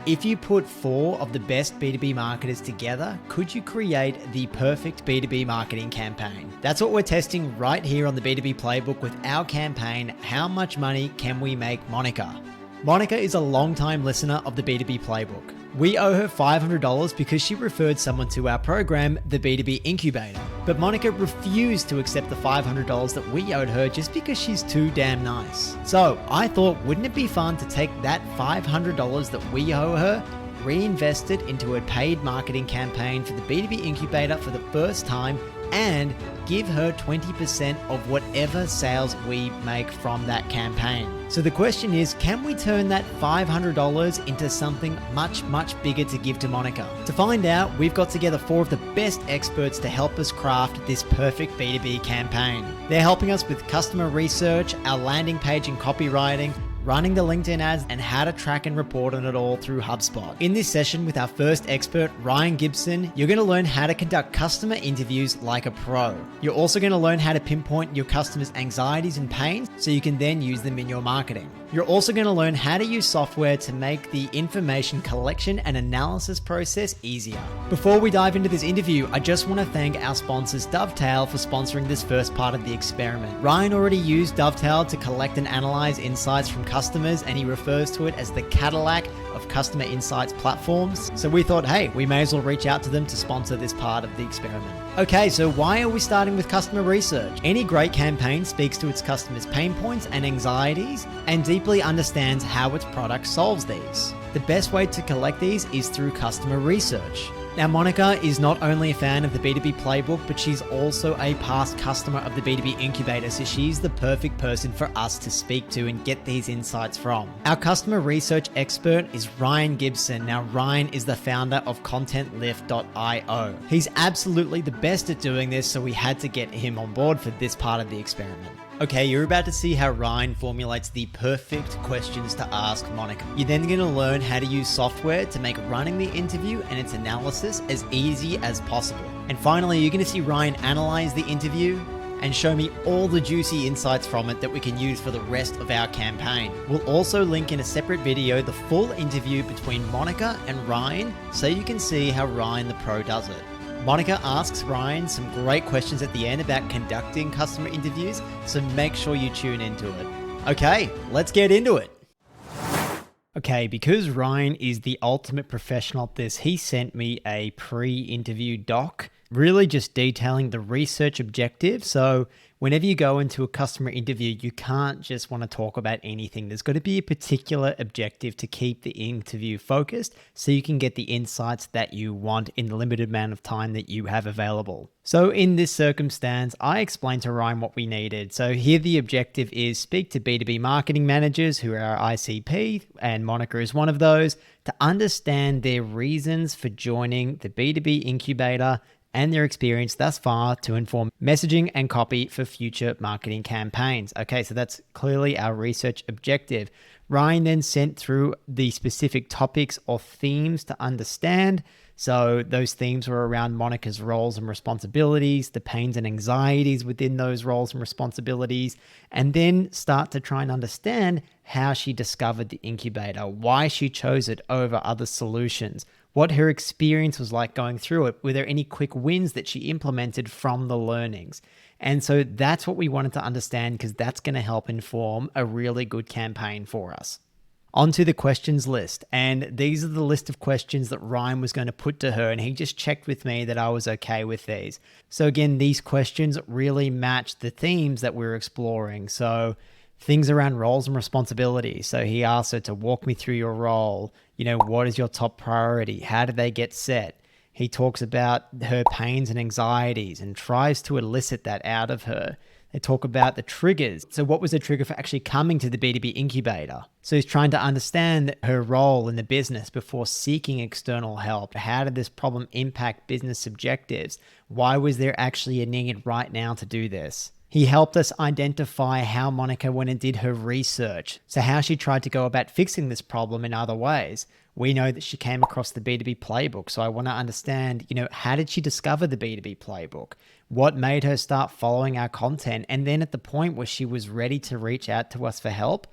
If you put 4 of the best B2B marketers together, could you create the perfect B2B marketing campaign? That's what we're testing right here on the B2B Playbook with our campaign, How Much Money Can We Make Monica? Monica is a long-time listener of the B2B Playbook. We owe her $500 because she referred someone to our program, the B2B Incubator. But Monica refused to accept the $500 that we owed her just because she's too damn nice. So I thought, wouldn't it be fun to take that $500 that we owe her, reinvest it into a paid marketing campaign for the B2B Incubator for the first time, and give her 20% of whatever sales we make from that campaign. So the question is, can we turn that $500 into something much, much bigger to give to Monica? To find out, we've got together 4 of the best experts to help us craft this perfect B2B campaign. They're helping us with customer research, our landing page and copywriting, running the LinkedIn ads, and how to track and report on it all through HubSpot. In this session with our first expert, Ryan Gibson, you're going to learn how to conduct customer interviews like a pro. You're also going to learn how to pinpoint your customers' anxieties and pains so you can then use them in your marketing. You're also going to learn how to use software to make the information collection and analysis process easier. Before we dive into this interview, I just want to thank our sponsors Dovetail for sponsoring this first part of the experiment. Ryan already used Dovetail to collect and analyze insights from customers, and he refers to it as the Cadillac of customer insights platforms. So we thought, hey, we may as well reach out to them to sponsor this part of the experiment. Okay, so why are we starting with customer research? Any great campaign speaks to its customers' pain points and anxieties and deeply understands how its product solves these. The best way to collect these is through customer research. Now, Monica is not only a fan of the B2B Playbook, but she's also a past customer of the B2B Incubator, so she's the perfect person for us to speak to and get these insights from. Our customer research expert is Ryan Gibson. Now, Ryan is the founder of ContentLift.io. He's absolutely the best at doing this, so we had to get him on board for this part of the experiment. Okay, you're about to see how Ryan formulates the perfect questions to ask Monica. You're then going to learn how to use software to make running the interview and its analysis as easy as possible. And finally, you're going to see Ryan analyze the interview and show me all the juicy insights from it that we can use for the rest of our campaign. We'll also link in a separate video the full interview between Monica and Ryan so you can see how Ryan the Pro does it. Monica asks Ryan some great questions at the end about conducting customer interviews, so make sure you tune into it. Okay, let's get into it. Okay, because Ryan is the ultimate professional at this, he sent me a pre-interview doc, really just detailing the research objective. So whenever you go into a customer interview, you can't just want to talk about anything. There's got to be a particular objective to keep the interview focused so you can get the insights that you want in the limited amount of time that you have available. So in this circumstance, I explained to Ryan what we needed. So here the objective is speak to B2B marketing managers who are our ICP, and Monica is one of those, to understand their reasons for joining the B2B Incubator and their experience thus far to inform messaging and copy for future marketing campaigns. Okay, so that's clearly our research objective. Ryan then sent through the specific topics or themes to understand. So those themes were around Monica's roles and responsibilities, the pains and anxieties within those roles and responsibilities, and then start to try and understand how she discovered the incubator, why she chose it over other solutions, what her experience was like going through it. Were there any quick wins that she implemented from the learnings? And so that's what we wanted to understand, because that's going to help inform a really good campaign for us. Onto the questions list. And these are the list of questions that Ryan was going to put to her. And he just checked with me that I was okay with these. So again, these questions really match the themes that we're exploring. So things around roles and responsibilities. So he asked her to walk me through your role. You know, what is your top priority? How did they get set? He talks about her pains and anxieties and tries to elicit that out of her. They talk about the triggers. So what was the trigger for actually coming to the B2B Incubator? So he's trying to understand her role in the business before seeking external help. How did this problem impact business objectives? Why was there actually a need right now to do this? He helped us identify how Monica went and did her research. So how she tried to go about fixing this problem in other ways. We know that she came across the B2B playbook. So I want to understand, how did she discover the B2B playbook? What made her start following our content? And then at the point where she was ready to reach out to us for help,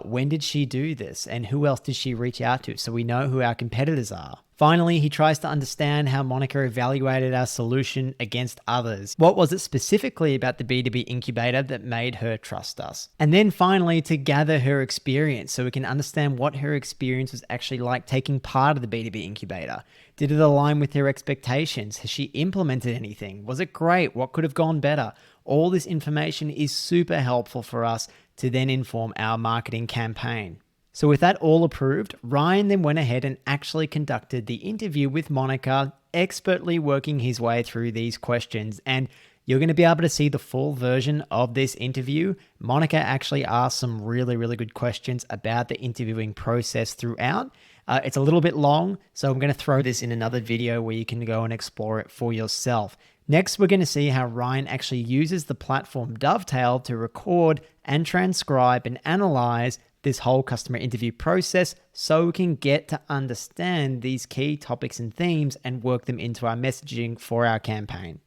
When did she do this? And who else did she reach out to? So we know who our competitors are. Finally, he tries to understand how Monica evaluated our solution against others. What was it specifically about the B2B incubator that made her trust us? And then finally, to gather her experience so we can understand what her experience was actually like taking part of the B2B incubator. Did it align with her expectations? Has she implemented anything? Was it great? What could have gone better? All this information is super helpful for us to then inform our marketing campaign. So with that all approved, Ryan then went ahead and actually conducted the interview with Monica, expertly working his way through these questions. And you're going to be able to see the full version of this interview. Monica actually asked some really, really good questions about the interviewing process throughout. It's a little bit long, so I'm going to throw this in another video where you can go and explore it for yourself. Next, we're going to see how Ryan actually uses the platform Dovetail to record and transcribe and analyze this whole customer interview process so we can get to understand these key topics and themes and work them into our messaging for our campaign.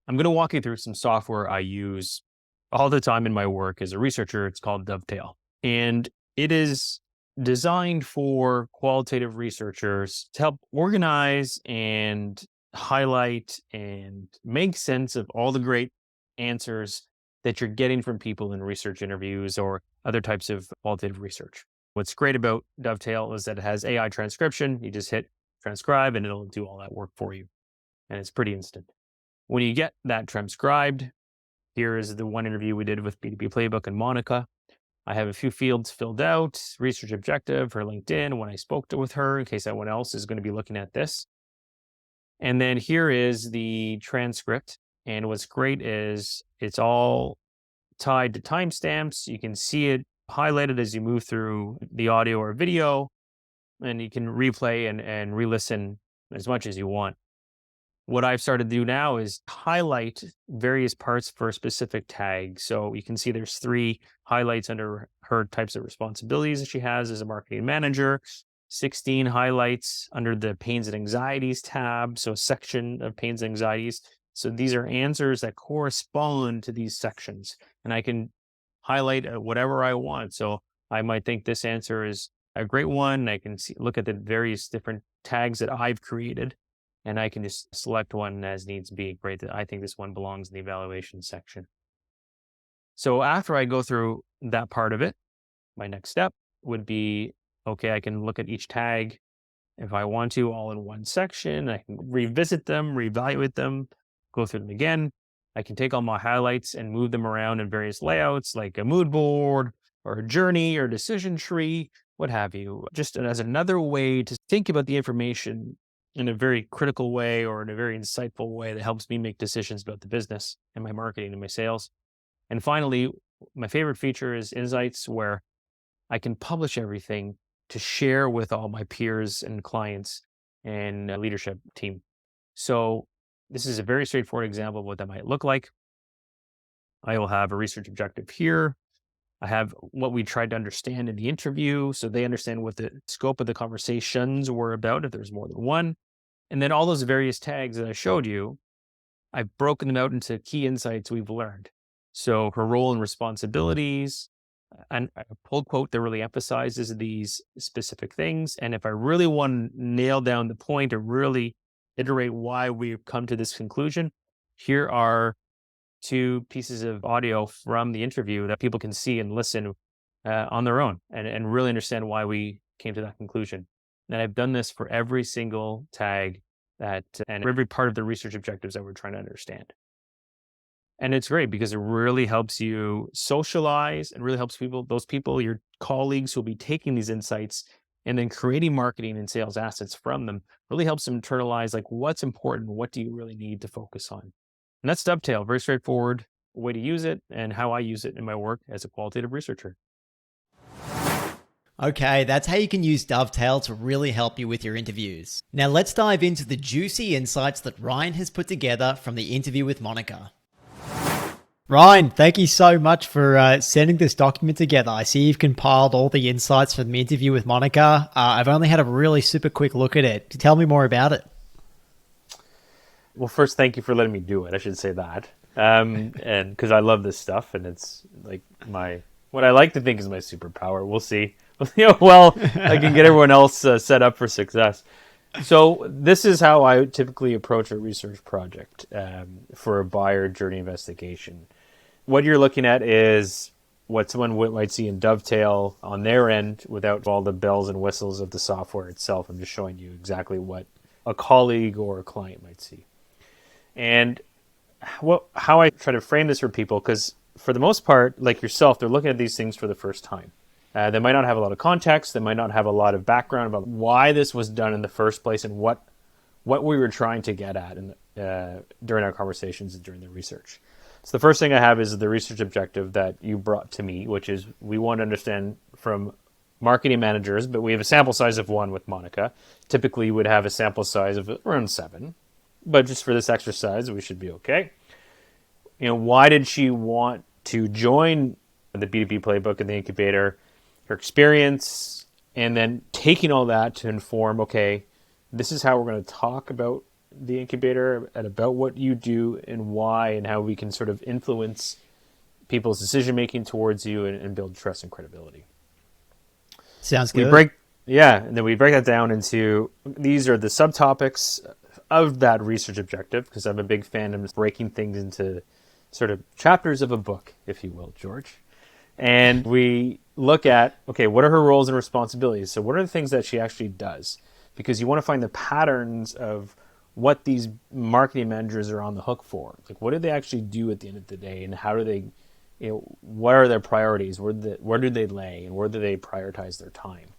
I'm going to walk you through some software I use all the time in my work as a researcher. It's called Dovetail, and it is designed for qualitative researchers to help organize and highlight and make sense of all the great answers that you're getting from people in research interviews or other types of qualitative research. What's great about Dovetail is that it has AI transcription. You just hit transcribe and it'll do all that work for you. And it's pretty instant. When you get that transcribed, here is the one interview we did with B2B Playbook and Monica. I have a few fields filled out, research objective, her LinkedIn, when I spoke with her, in case anyone else is going to be looking at this. And then here is the transcript. And what's great is it's all tied to timestamps. You can see it highlighted as you move through the audio or video, and you can replay and re-listen as much as you want. What I've started to do now is highlight various parts for a specific tag. So you can see there's 3 highlights under her types of responsibilities that she has as a marketing manager, 16 highlights under the pains and anxieties tab, so a section of pains and anxieties. So these are answers that correspond to these sections, and I can highlight whatever I want. So I might think this answer is a great one. I can look at the various different tags that I've created, and I can just select one as needs be. Great, that I think this one belongs in the evaluation section. So after I go through that part of it, my next step would be, okay, I can look at each tag if I want to all in one section. I can revisit them, reevaluate them, go through them again. I can take all my highlights and move them around in various layouts like a mood board or a journey or decision tree, what have you, just as another way to think about the information in a very critical way or in a very insightful way that helps me make decisions about the business and my marketing and my sales. And finally, my favorite feature is Insights, where I can publish everything to share with all my peers and clients and leadership team. So this is a very straightforward example of what that might look like. I will have a research objective here. I have what we tried to understand in the interview, so they understand what the scope of the conversations were about, if there's more than one. And then all those various tags that I showed you, I've broken them out into key insights we've learned. So her role and responsibilities, and a pull quote that really emphasizes these specific things. And if I really want to nail down the point or really iterate why we've come to this conclusion, here are 2 pieces of audio from the interview that people can see and listen on their own and really understand why we came to that conclusion. And I've done this for every single tag and every part of the research objectives that we're trying to understand. And it's great because it really helps you socialize and really helps those people, your colleagues who will be taking these insights and then creating marketing and sales assets from them, really helps them internalize like what's important, what do you really need to focus on. And that's Dovetail, very straightforward way to use it and how I use it in my work as a qualitative researcher. Okay, that's how you can use Dovetail to really help you with your interviews. Now let's dive into the juicy insights that Ryan has put together from the interview with Monica. Ryan, thank you so much for sending this document together. I see you've compiled all the insights from the interview with Monica. I've only had a really super quick look at it. Tell me more about it. Well, first, thank you for letting me do it. I should say that. And because I love this stuff and it's like my what I like to think is my superpower. We'll see. Well, I can get everyone else set up for success. So this is how I typically approach a research project for a buyer journey investigation. What you're looking at is what someone might see in Dovetail on their end without all the bells and whistles of the software itself. I'm just showing you exactly what a colleague or a client might see. And how I try to frame this for people, because for the most part, like yourself, they're looking at these things for the first time. They might not have a lot of context. They might not have a lot of background about why this was done in the first place and what we were trying to get at during our conversations and during the research. So the first thing I have is the research objective that you brought to me, which is we want to understand from marketing managers, but we have a sample size of 1 with Monica. Typically, you would have a sample size of around 7, but just for this exercise, we should be okay. Why did she want to join the B2B playbook and the incubator? Her experience, and then taking all that to inform, okay, this is how we're going to talk about the incubator and about what you do and why and how we can sort of influence people's decision making towards you and build trust and credibility. Sounds good. And then we break that down into, these are the subtopics of that research objective, because I'm a big fan of breaking things into sort of chapters of a book, if you will, George. And we look at, okay, what are her roles and responsibilities? So what are the things that she actually does? Because you want to find the patterns of what these marketing managers are on the hook for. Like, what do they actually do at the end of the day, and how do they, what are their priorities? Where do they lay, and where do they prioritize their time?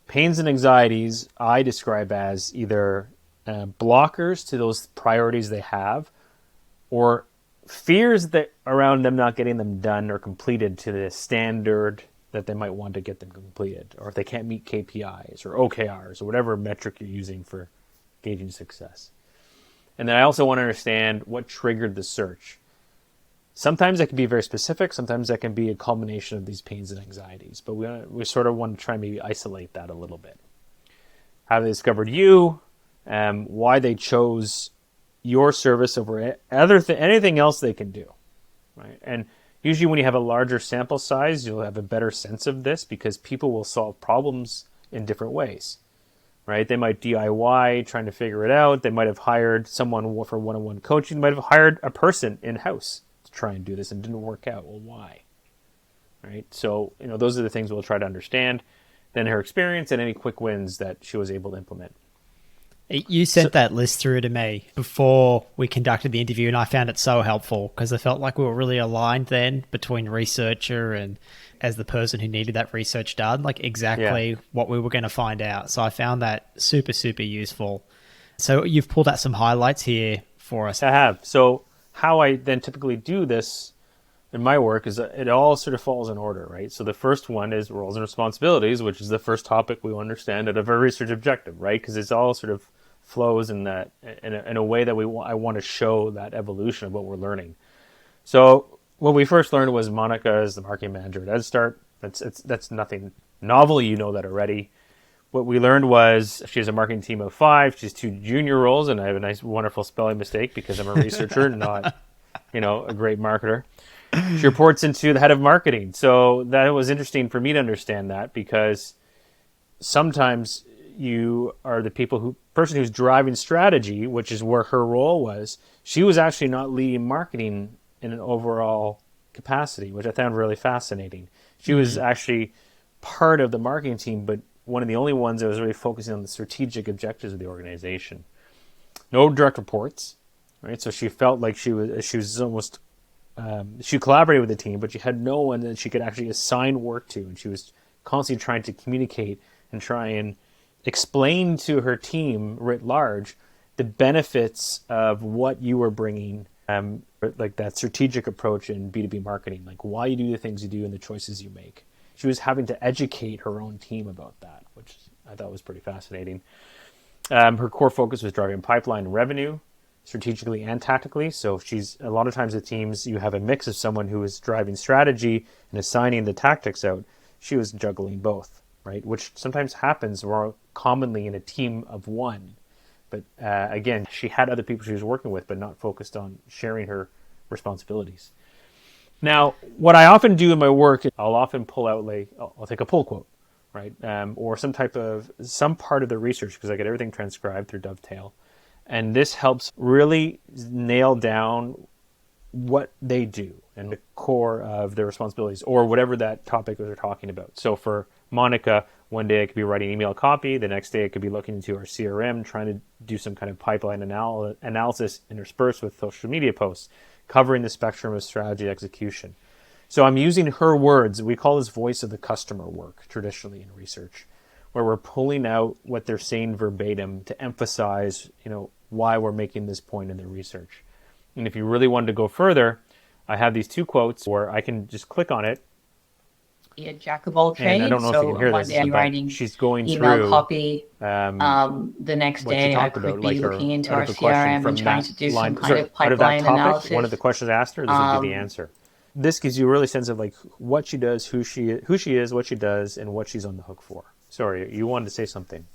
Pains and anxieties I describe as either blockers to those priorities they have, or fears that around them not getting them done or completed to the standard that they might want to get them completed, or if they can't meet KPIs or OKRs or whatever metric you're using for gauging success. And then I also want to understand what triggered the search. Sometimes that can be very specific. Sometimes that can be a culmination of these pains and anxieties. But we sort of want to try and maybe isolate that a little bit. How they discovered you, why they chose your service over anything else they can do, right? And usually when you have a larger sample size, you'll have a better sense of this, because people will solve problems in different ways, right? They might DIY trying to figure it out. They might have hired someone for one-on-one coaching. They might have hired a person in-house to try and do this and didn't work out. Well, why? Right? So, those are the things we'll try to understand. Then her experience and any quick wins that she was able to implement. You sent that list through to me before we conducted the interview, and I found it so helpful because I felt like we were really aligned then between researcher and as the person who needed that research done, like exactly what we were going to find out. So I found that super, super useful. So you've pulled out some highlights here for us. I have. So how I then typically do this in my work is it all sort of falls in order, right? So the first one is roles and responsibilities, which is the first topic we understand out of our research objective, right? Because it's all sort of flows in that in a way that I want to show that evolution of what we're learning. So what we first learned was Monica is the marketing manager at Head Start. That's nothing novel. You know that already. What we learned was she has a marketing team of 5. She's 2 junior roles, and I have a nice, wonderful spelling mistake because I'm a researcher, not a great marketer. She reports into the head of marketing. So that was interesting for me to understand that, because sometimes you are the person who's driving strategy, which is where her role was. She was actually not leading marketing in an overall capacity, which I found really fascinating. She was actually part of the marketing team, but one of the only ones that was really focusing on the strategic objectives of the organization. No direct reports, right? So she felt like she was almost she collaborated with the team, but she had no one that she could actually assign work to, and she was constantly trying to communicate and try and explain to her team writ large the benefits of what you were bringing, like that strategic approach in B2B marketing, like why you do the things you do and the choices you make. She was having to educate her own team about that, which I thought was pretty fascinating. Her core focus was driving pipeline revenue, strategically and tactically. So she's a lot of times at teams, you have a mix of someone who is driving strategy and assigning the tactics out. She was juggling both, right? Which sometimes happens more commonly in a team of one. But again, she had other people she was working with, but not focused on sharing her responsibilities. Now, what I often do in my work, I'll often pull out I'll take a pull quote, right? Or some part of the research, because I get everything transcribed through Dovetail. And this helps really nail down what they do and the core of their responsibilities or whatever that topic that they're talking about. So for Monica, one day I could be writing email copy. The next day I could be looking into our CRM, trying to do some kind of pipeline analysis interspersed with social media posts, covering the spectrum of strategy execution. So I'm using her words. We call this voice of the customer work traditionally in research, where we're pulling out what they're saying verbatim to emphasize, why we're making this point in the research. And if you really wanted to go further, I have these two quotes where I can just click on it. Be a jack of all trades. And I don't know if you can hear one this, day I'm but writing she's going email through copy. The next day I could be looking into our CRM and trying to do some kind of pipeline analysis. One of the questions I asked her, this would be the answer. This gives you a really sense of what she does, who she is, what she does, and what she's on the hook for. Sorry, you wanted to say something.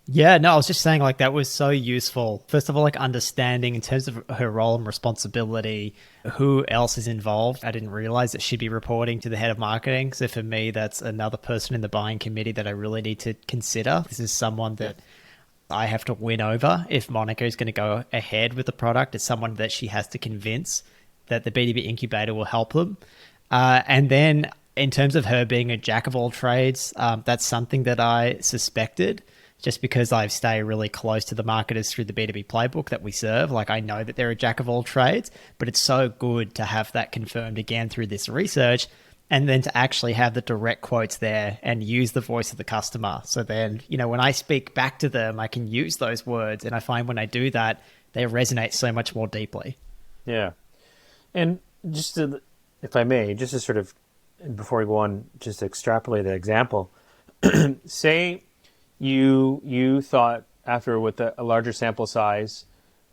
Yeah, no, I was just saying that was so useful. First of all, understanding in terms of her role and responsibility, who else is involved. I didn't realize that she'd be reporting to the head of marketing. So for me, that's another person in the buying committee that I really need to consider. This is someone that I have to win over. If Monica is going to go ahead with the product, it's someone that she has to convince that the B2B incubator will help them. And then in terms of her being a jack of all trades, that's something that I suspected. Just because I stay really close to the marketers through the B2B playbook that we serve. I know that they're a jack of all trades, but it's so good to have that confirmed again through this research and then to actually have the direct quotes there and use the voice of the customer. So then, when I speak back to them, I can use those words. And I find when I do that, they resonate so much more deeply. Yeah. And if I may, just to sort of, before we go on, just to extrapolate that example, say, you thought after with a larger sample size,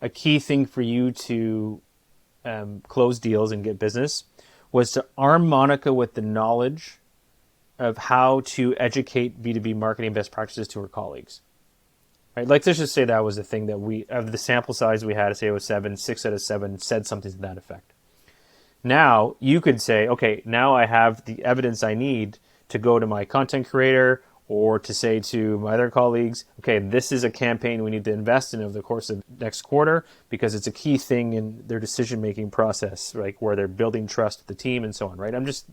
a key thing for you to close deals and get business was to arm Monica with the knowledge of how to educate B2B marketing best practices to her colleagues. Right? Let's just say that was the thing that of the sample size we had, say it was 7, 6 out of 7 said something to that effect. Now you could say, okay, now I have the evidence I need to go to my content creator or to say to my other colleagues, okay, this is a campaign we need to invest in over the course of next quarter because it's a key thing in their decision-making process, where they're building trust with the team and so on, right? I'm just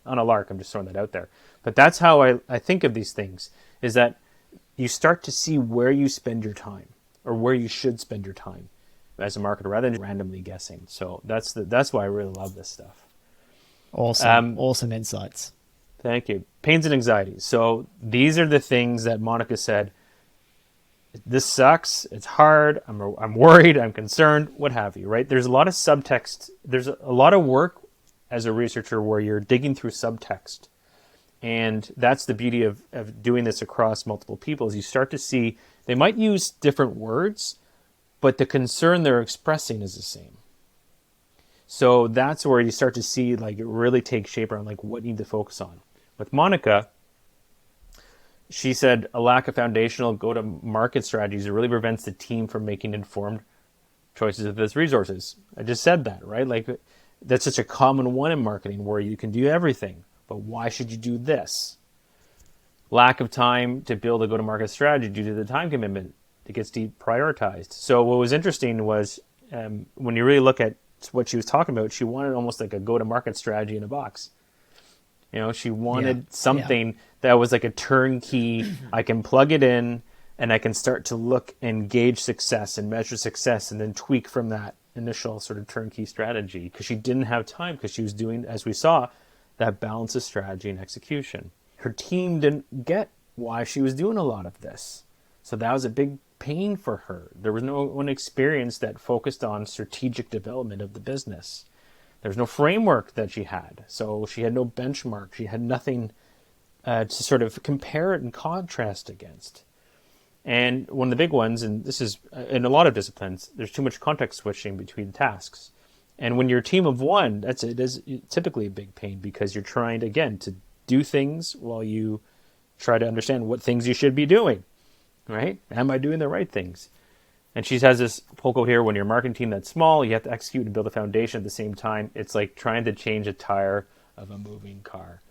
on a lark, I'm just throwing that out there. But that's how I think of these things, is that you start to see where you spend your time or where you should spend your time as a marketer rather than randomly guessing. So that's why I really love this stuff. Awesome insights. Thank you. Pains and anxieties. So these are the things that Monica said. This sucks. It's hard. I'm worried. I'm concerned. What have you, right? There's a lot of subtext. There's a lot of work as a researcher where you're digging through subtext. And that's the beauty of doing this across multiple people is you start to see they might use different words, but the concern they're expressing is the same. So that's where you start to see it really take shape around what you need to focus on. With Monica, she said a lack of foundational go-to-market strategies really prevents the team from making informed choices of its resources. I just said that, right? That's such a common one in marketing where you can do everything, but why should you do this? Lack of time to build a go-to-market strategy due to the time commitment. It gets deprioritized. So what was interesting was when you really look at what she was talking about, she wanted almost like a go-to-market strategy in a box. She wanted something that was like a turnkey. I can plug it in and I can start to look and gauge success and measure success and then tweak from that initial sort of turnkey strategy because she didn't have time because she was doing, as we saw, that balance of strategy and execution. Her team didn't get why she was doing a lot of this. So that was a big pain for her. There was no one experience that focused on strategic development of the business. There's no framework that she had. So she had no benchmark. She had nothing to sort of compare it and contrast against. And one of the big ones, and this is in a lot of disciplines, there's too much context switching between tasks. And when you're a team of one, it is typically a big pain because you're trying, again, to do things while you try to understand what things you should be doing, right? Am I doing the right things? And she has this pull quote here: when you're a marketing team that's small, you have to execute and build a foundation at the same time. It's like trying to change a tire of a moving car.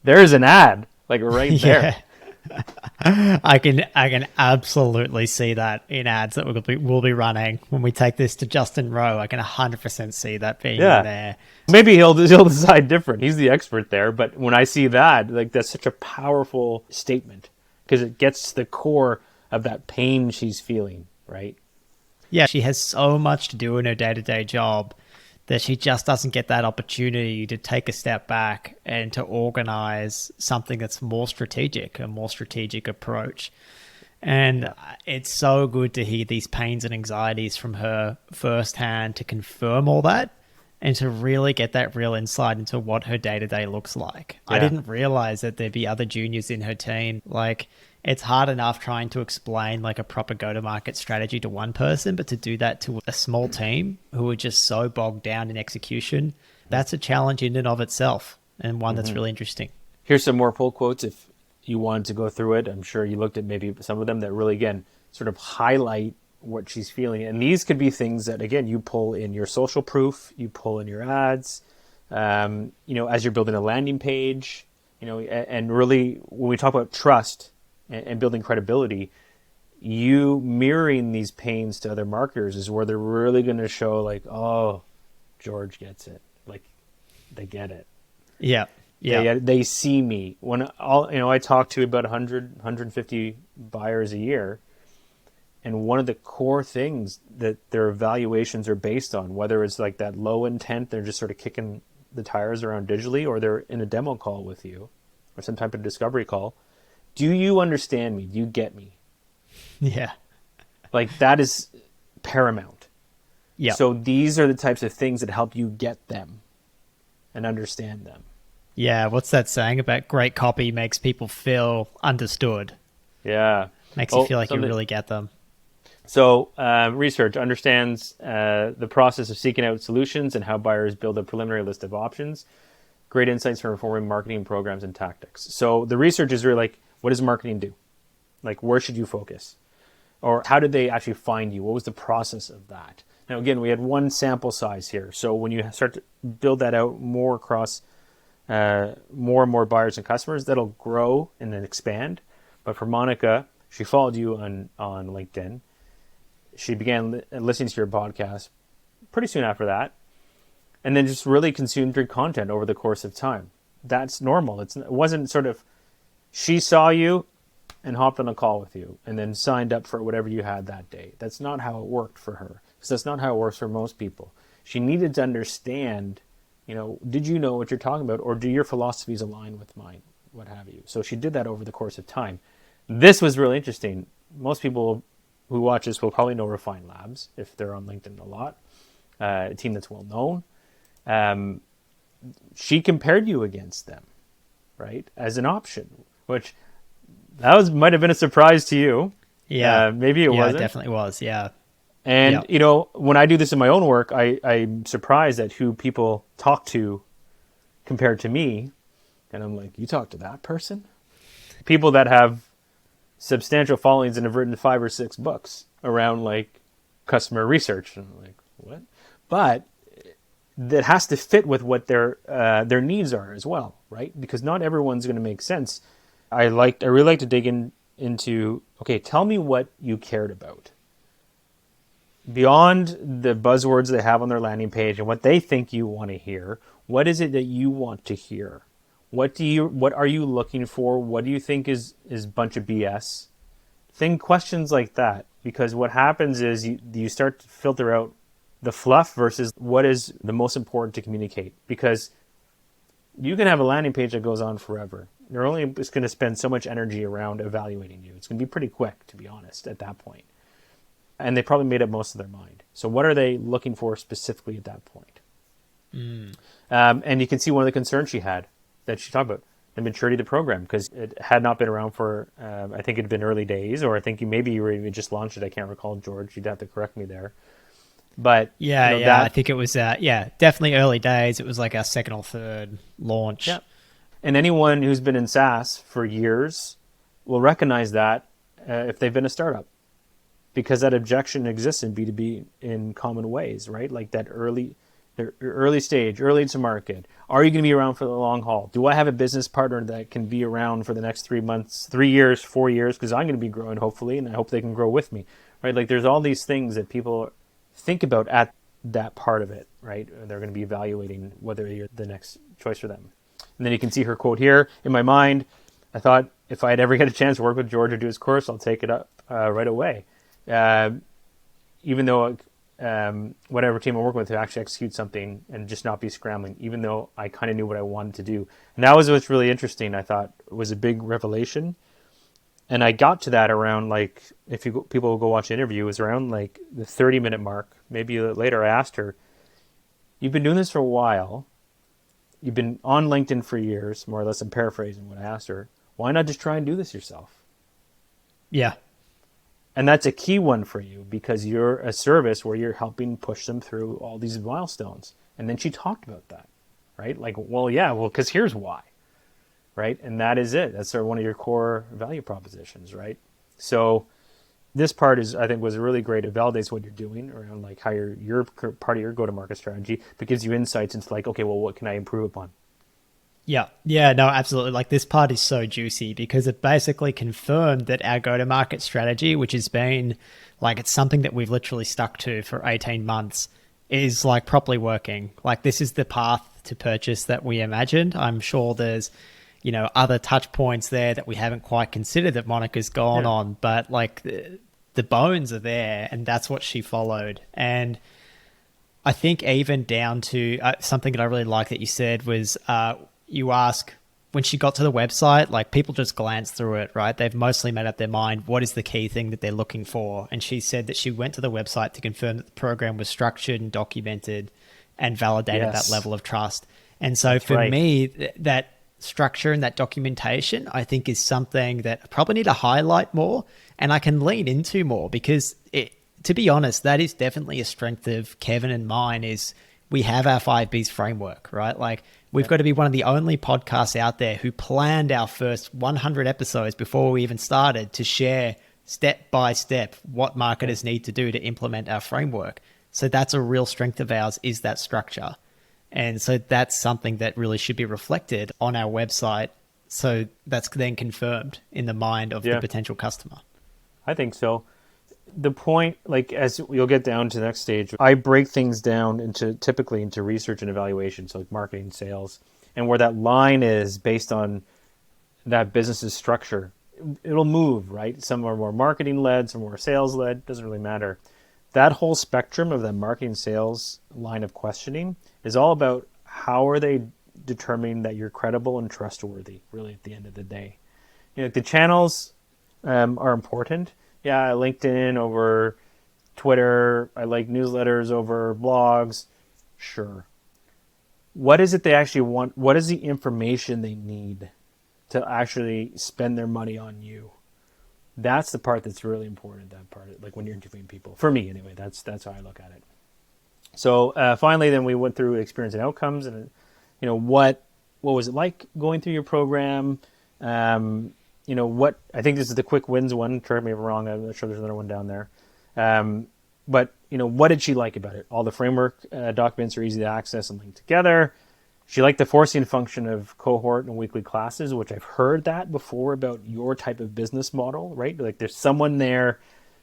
There's an ad, like right there. I can absolutely see that in ads that we'll be running when we take this to Justin Rowe. I can 100% see that being in there. Maybe he'll decide different. He's the expert there. But when I see that, like, that's such a powerful statement because it gets to the core of that pain she's feeling, right? Yeah, she has so much to do in her day-to-day job that she just doesn't get that opportunity to take a step back and to organize something that's more strategic, a more strategic approach. And it's so good to hear these pains and anxieties from her firsthand to confirm all that and to really get that real insight into what her day-to-day looks like. I didn't realize that there'd be other juniors in her team. Like, it's hard enough trying to explain like a proper go-to-market strategy to one person, but to do that to a small team who are just so bogged down in execution, that's a challenge in and of itself, and one that's really interesting. Here's some more pull quotes if you wanted to go through it. I'm sure you looked at maybe some of them that really, again, sort of highlight what she's feeling. And these could be things that, again, you pull in your social proof, you pull in your ads, as you're building a landing page, and really when we talk about trust and building credibility, you mirroring these pains to other marketers is where they're really going to show like, oh, George gets it. Like, they get it. Yeah. They see me. When I talk to about 100, 150 buyers a year, and one of the core things that their evaluations are based on, whether it's like that low intent, they're just sort of kicking the tires around digitally, or they're in a demo call with you, or some type of discovery call. Do you understand me? Do you get me? Yeah. Like, that is paramount. Yeah. So these are the types of things that help you get them and understand them. Yeah. What's that saying about great copy makes people feel understood? Yeah. Makes you feel like you really get them. So research understands the process of seeking out solutions and how buyers build a preliminary list of options. Great insights for informing marketing programs and tactics. So the research is really like, what does marketing do? Like, where should you focus? Or how did they actually find you? What was the process of that? Now, again, we had one sample size here. So when you start to build that out more across more and more buyers and customers, that'll grow and then expand. But for Monica, she followed you on LinkedIn. She began listening to your podcast pretty soon after that, and then just really consumed your content over the course of time. That's normal. It wasn't sort of, she saw you and hopped on a call with you and then signed up for whatever you had that day. That's not how it worked for her, because that's not how it works for most people. She needed to understand, did you know what you're talking about, or do your philosophies align with mine, what have you? So she did that over the course of time. This was really interesting. Most people who watch this will probably know Refine Labs if they're on LinkedIn a lot, a team that's well known. She compared you against them, right, as an option, which might have been a surprise to you. Yeah, maybe it wasn't. It definitely was. Yeah. And when I do this in my own work, I'm surprised at who people talk to compared to me, and I'm like, you talk to that person? People that have substantial followings and have written 5 or 6 books around like customer research, and I'm like, what? But that has to fit with what their needs are as well, right? Because not everyone's going to make sense. I really like to dig into, okay, tell me what you cared about. Beyond the buzzwords they have on their landing page and what they think you want to hear, what is it that you want to hear? What are you looking for? What do you think is a bunch of BS? Questions like that, because what happens is you start to filter out the fluff versus what is the most important to communicate, because you can have a landing page that goes on forever. They're only just going to spend so much energy around evaluating you. It's going to be pretty quick, to be honest, at that point. And they probably made up most of their mind. So what are they looking for specifically at that point? And you can see one of the concerns she had that she talked about, the maturity of the program, because it had not been around for, I think it had been early days, or I think you were even just launched it. I can't recall, George. You'd have to correct me there. But I think it was definitely early days. It was like our second or third launch. Yeah. And anyone who's been in SaaS for years will recognize that if they've been a startup. because that objection exists in B2B in common ways, right? Like that early stage, early to market. Are you going to be around for the long haul? Do I have a business partner that can be around for the next 3 months, 3 years, 4 years? Because I'm going to be growing, hopefully, and I hope they can grow with me, right? Like there's all these things that people think about at that part of it, right? They're going to be evaluating whether you're the next choice for them. And then you can see her quote here. In my mind, I thought if I had ever get a chance to work with George or do his course, I'll take it up right away. Even though whatever team I'm working with to actually execute something and just not be scrambling, even though I kind of knew what I wanted to do. And that was what's really interesting. I thought it was a big revelation. And I got to that around, like, people will go watch the interview, it was around like the 30-minute mark. Maybe later I asked her, you've been doing this for a while. You've been on LinkedIn for years, more or less. I'm paraphrasing what I asked her. Why not just try and do this yourself? Yeah. And that's a key one for you because you're a service where you're helping push them through all these milestones. And then she talked about that, right? Like, because here's why, right? And that is it. That's one of your core value propositions, right? So this part I think was really great. It validates what you're doing around like how your part of your go-to-market strategy, but gives you insights into like, okay, well, what can I improve upon? Yeah, no, absolutely. Like this part is so juicy because it basically confirmed that our go-to-market strategy, which has been like, it's something that we've literally stuck to for 18 months, is like properly working. Like this is the path to purchase that we imagined. I'm sure there's, other touch points there that we haven't quite considered that Monica's gone on, but like the bones are there and that's what she followed. And I think even down to something that I really like that you said was, you ask when she got to the website, like people just glance through it, right? They've mostly made up their mind. What is the key thing that they're looking for? And she said that she went to the website to confirm that the program was structured and documented and validated that level of trust. And so for me, that structure and that documentation, I think is something that I probably need to highlight more and I can lean into more because to be honest, that is definitely a strength of Kevin and mine is we have our 5Bs framework, right? Like we've got to be one of the only podcasts out there who planned our first 100 episodes before we even started to share step by step what marketers need to do to implement our framework. So that's a real strength of ours is that structure. And so that's something that really should be reflected on our website. So that's then confirmed in the mind of the potential customer. I think so. The point, like as you'll get down to the next stage, I break things down typically into research and evaluation, so like marketing, sales, and where that line is based on that business's structure. It'll move, right? Some are more marketing led, some are more sales led, doesn't really matter. That whole spectrum of the marketing sales line of questioning is all about how are they determining that you're credible and trustworthy, really, at the end of the day. The channels are important. Yeah, LinkedIn over Twitter. I like newsletters over blogs. Sure. What is it they actually want? What is the information they need to actually spend their money on you? That's the part that's really important. That part, like when you're interviewing people. For me, anyway, that's how I look at it. So finally, then we went through experience and outcomes, and what was it like going through your program? What I think this is the quick wins one. Correct me if I'm wrong. I'm not sure there's another one down there. But what did she like about it? All the framework documents are easy to access and link together. She liked the forcing function of cohort and weekly classes, which I've heard that before about your type of business model, right? Like there's someone there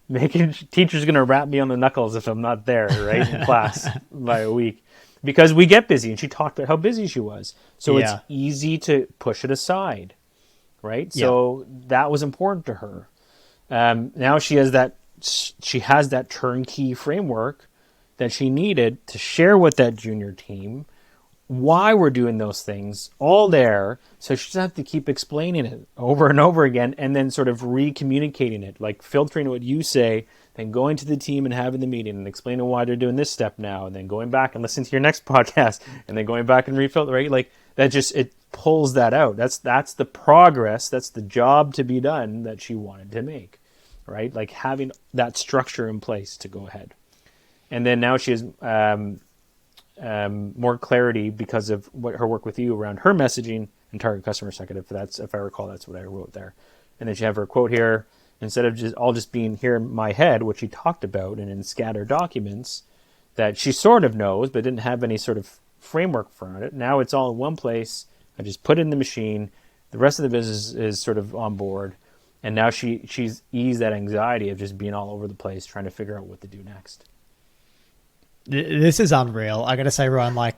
making teachers going to rap me on the knuckles if I'm not there, right, in class by a week. Because we get busy, and she talked about how busy she was. So it's easy to push it aside. Right, so that was important to her. Now she has that turnkey framework that she needed to share with that junior team why we're doing those things, all there. So she doesn't have to keep explaining it over and over again, and then sort of re-communicating it, like filtering what you say, then going to the team and having the meeting and explaining why they're doing this step now, and then going back and listening to your next podcast, and then going back and refilter, right? Like that just it pulls that out. That's the progress. That's the job to be done that she wanted to make, right? Like having that structure in place to go ahead. And then now she has more clarity because of what her work with you around her messaging and target customer segment. If I recall, that's what I wrote there. And then she have her quote here. instead of just being here in my head, which she talked about and in scattered documents that she sort of knows, but didn't have any sort of framework for it. Now it's all in one place. I just put it in the machine. The rest of the business is sort of on board. And now she's eased that anxiety of just being all over the place, trying to figure out what to do next. This is unreal. I got to say, Ryan, like,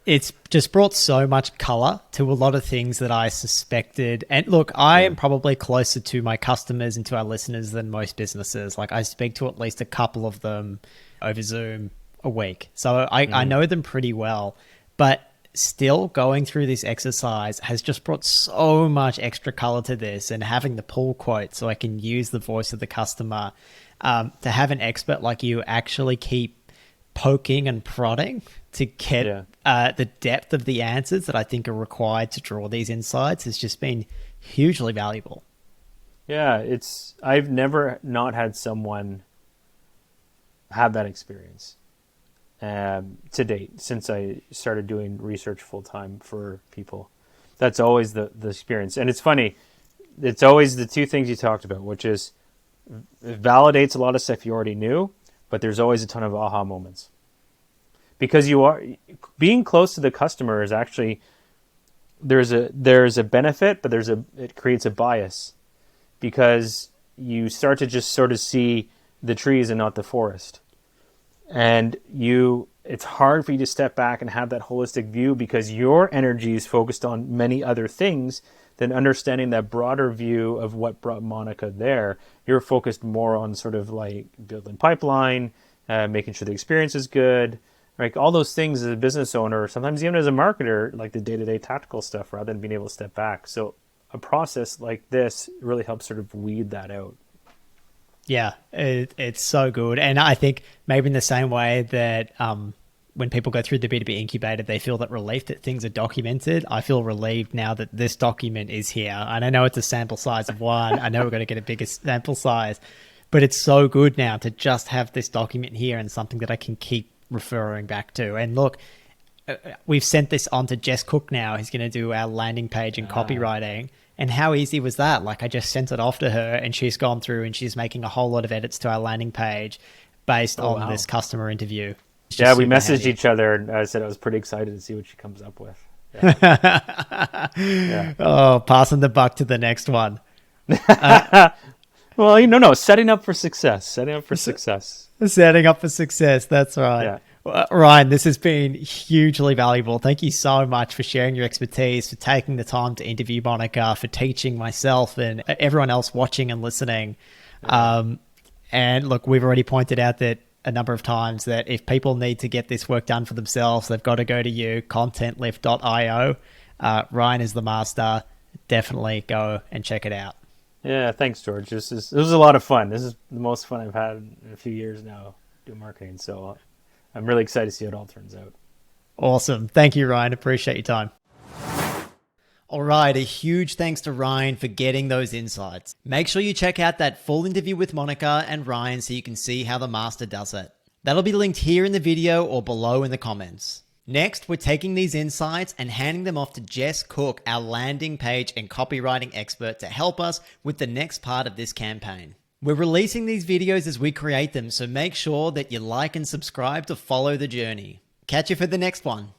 it's just brought so much color to a lot of things that I suspected. And look, I am probably closer to my customers and to our listeners than most businesses. Like, I speak to at least a couple of them over Zoom a week. So I know them pretty well. But still, going through this exercise has just brought so much extra color to this, and having the pull quote so I can use the voice of the customer, to have an expert like you actually keep poking and prodding to get the depth of the answers that I think are required to draw these insights has just been hugely valuable. Yeah, I've never not had someone have that experience to date since I started doing research full time for people. That's always the experience. And it's funny, it's always the two things you talked about, which is it validates a lot of stuff you already knew, but there's always a ton of aha moments. Because you are being close to the customer is actually there's a benefit, but it creates a bias because you start to just sort of see the trees and not the forest. And it's hard for you to step back and have that holistic view because your energy is focused on many other things than understanding that broader view of what brought Monica there. You're focused more on sort of like building pipeline, making sure the experience is good, like all those things as a business owner, sometimes even as a marketer, like the day-to-day tactical stuff rather than being able to step back. So a process like this really helps sort of weed that out. Yeah, it's so good. And I think maybe in the same way that when people go through the B2B incubator, they feel that relief that things are documented. I feel relieved now that this document is here. And I know it's a sample size of one. I know we're going to get a bigger sample size, but it's so good now to just have this document here and something that I can keep referring back to. And look, we've sent this on to Jess Cook now. He's going to do our landing page and copywriting. And how easy was that? Like, I just sent it off to her and she's gone through and she's making a whole lot of edits to our landing page based on this customer interview. Yeah, we messaged each other and I said I was pretty excited to see what she comes up with. Yeah. Yeah. Oh, passing the buck to the next one. Well, no, setting up for success. Setting up for success. That's right. Yeah. Ryan, this has been hugely valuable. Thank you so much for sharing your expertise, for taking the time to interview Monica, for teaching myself and everyone else watching and listening. And look, we've already pointed out that a number of times that if people need to get this work done for themselves, they've got to go to you, contentlift.io. Ryan is the master. Definitely go and check it out. Yeah, thanks, George. This was a lot of fun. This is the most fun I've had in a few years now doing marketing. So I'm really excited to see how it all turns out. Awesome. Thank you, Ryan. Appreciate your time. All right, a huge thanks to Ryan for getting those insights. Make sure you check out that full interview with Monica and Ryan so you can see how the master does it. That'll be linked here in the video or below in the comments. Next, we're taking these insights and handing them off to Jess Cook, our landing page and copywriting expert, to help us with the next part of this campaign. We're releasing these videos as we create them, so make sure that you like and subscribe to follow the journey. Catch you for the next one.